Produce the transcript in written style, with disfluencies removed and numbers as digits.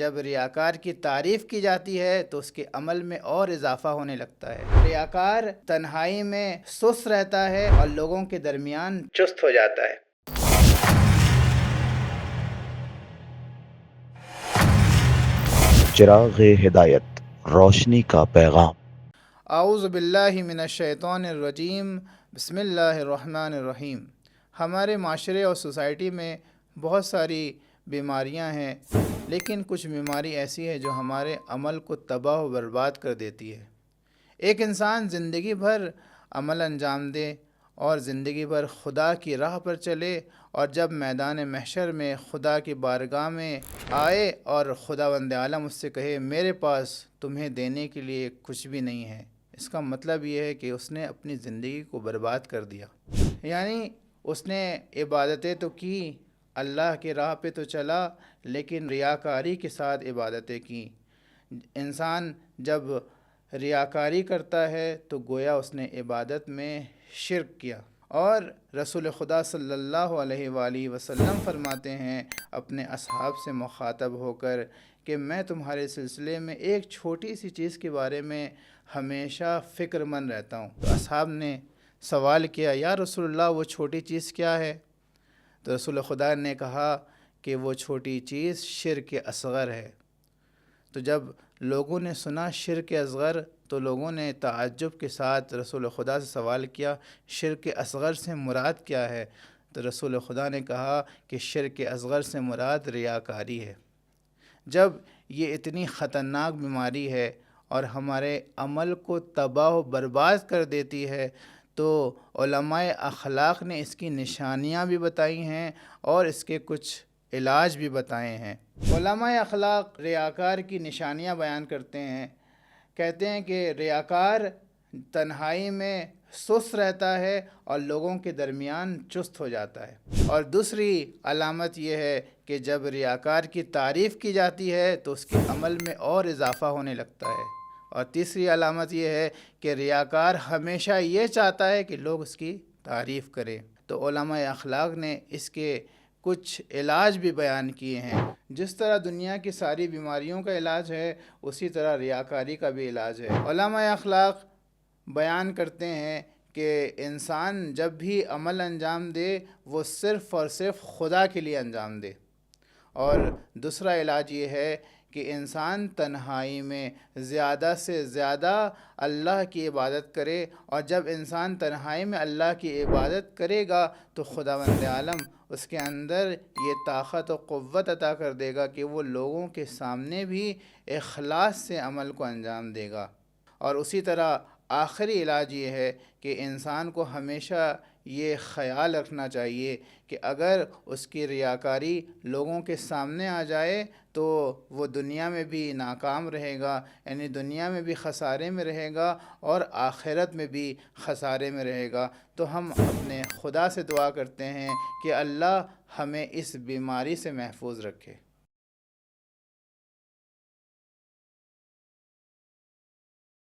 جب ریاکار کی تعریف کی جاتی ہے تو اس کے عمل میں اور اضافہ ہونے لگتا ہے۔ ریاکار تنہائی میں سست رہتا ہے اور لوگوں کے درمیان چست ہو جاتا ہے۔ چراغ ہدایت، روشنی کا پیغام۔ اعوذ باللہ من الشیطان الرجیم، بسم اللہ الرحمن الرحیم۔ ہمارے معاشرے اور سوسائٹی میں بہت ساری بیماریاں ہیں، لیکن کچھ بیماری ایسی ہے جو ہمارے عمل کو تباہ و برباد کر دیتی ہے۔ ایک انسان زندگی بھر عمل انجام دے اور زندگی بھر خدا کی راہ پر چلے، اور جب میدان محشر میں خدا کی بارگاہ میں آئے اور خداوند عالم اس سے کہے میرے پاس تمہیں دینے کے لیے کچھ بھی نہیں ہے، اس کا مطلب یہ ہے کہ اس نے اپنی زندگی کو برباد کر دیا۔ یعنی اس نے عبادتیں تو کی، اللہ کی راہ پہ تو چلا، لیکن ریاکاری کے ساتھ عبادتیں کی۔ انسان جب ریاکاری کرتا ہے تو گویا اس نے عبادت میں شرک کیا۔ اور رسول خدا صلی اللہ علیہ وآلہ وسلم فرماتے ہیں اپنے اصحاب سے مخاطب ہو کر کہ میں تمہارے سلسلے میں ایک چھوٹی سی چیز کے بارے میں ہمیشہ فکر مند رہتا ہوں۔ تو اصحاب نے سوال کیا یا رسول اللہ وہ چھوٹی چیز کیا ہے؟ تو رسول خدا نے کہا کہ وہ چھوٹی چیز شرک اصغر ہے۔ تو جب لوگوں نے سنا شرک اصغر تو لوگوں نے تعجب کے ساتھ رسول خدا سے سوال کیا شرک اصغر سے مراد کیا ہے؟ تو رسول خدا نے کہا کہ شرک اصغر سے مراد ریاکاری ہے۔ جب یہ اتنی خطرناک بیماری ہے اور ہمارے عمل کو تباہ و برباد کر دیتی ہے، تو علماء اخلاق نے اس کی نشانیاں بھی بتائی ہیں اور اس کے کچھ علاج بھی بتائے ہیں۔ علماء اخلاق ریاکار کی نشانیاں بیان کرتے ہیں، کہتے ہیں کہ ریاکار تنہائی میں سست رہتا ہے اور لوگوں کے درمیان چست ہو جاتا ہے۔ اور دوسری علامت یہ ہے کہ جب ریاکار کی تعریف کی جاتی ہے تو اس کے عمل میں اور اضافہ ہونے لگتا ہے۔ اور تیسری علامت یہ ہے کہ ریاکار ہمیشہ یہ چاہتا ہے کہ لوگ اس کی تعریف کریں۔ تو علماء اخلاق نے اس کے کچھ علاج بھی بیان کیے ہیں۔ جس طرح دنیا کی ساری بیماریوں کا علاج ہے، اسی طرح ریاکاری کا بھی علاج ہے۔ علماء اخلاق بیان کرتے ہیں کہ انسان جب بھی عمل انجام دے وہ صرف اور صرف خدا کے لیے انجام دے۔ اور دوسرا علاج یہ ہے کہ انسان تنہائی میں زیادہ سے زیادہ اللہ کی عبادت کرے، اور جب انسان تنہائی میں اللہ کی عبادت کرے گا تو خداوند عالم اس کے اندر یہ طاقت و قوت عطا کر دے گا کہ وہ لوگوں کے سامنے بھی اخلاص سے عمل کو انجام دے گا۔ اور اسی طرح آخری علاج یہ ہے کہ انسان کو ہمیشہ یہ خیال رکھنا چاہیے کہ اگر اس کی ریاکاری لوگوں کے سامنے آ جائے تو وہ دنیا میں بھی ناکام رہے گا، یعنی دنیا میں بھی خسارے میں رہے گا اور آخرت میں بھی خسارے میں رہے گا۔ تو ہم اپنے خدا سے دعا کرتے ہیں کہ اللہ ہمیں اس بیماری سے محفوظ رکھے۔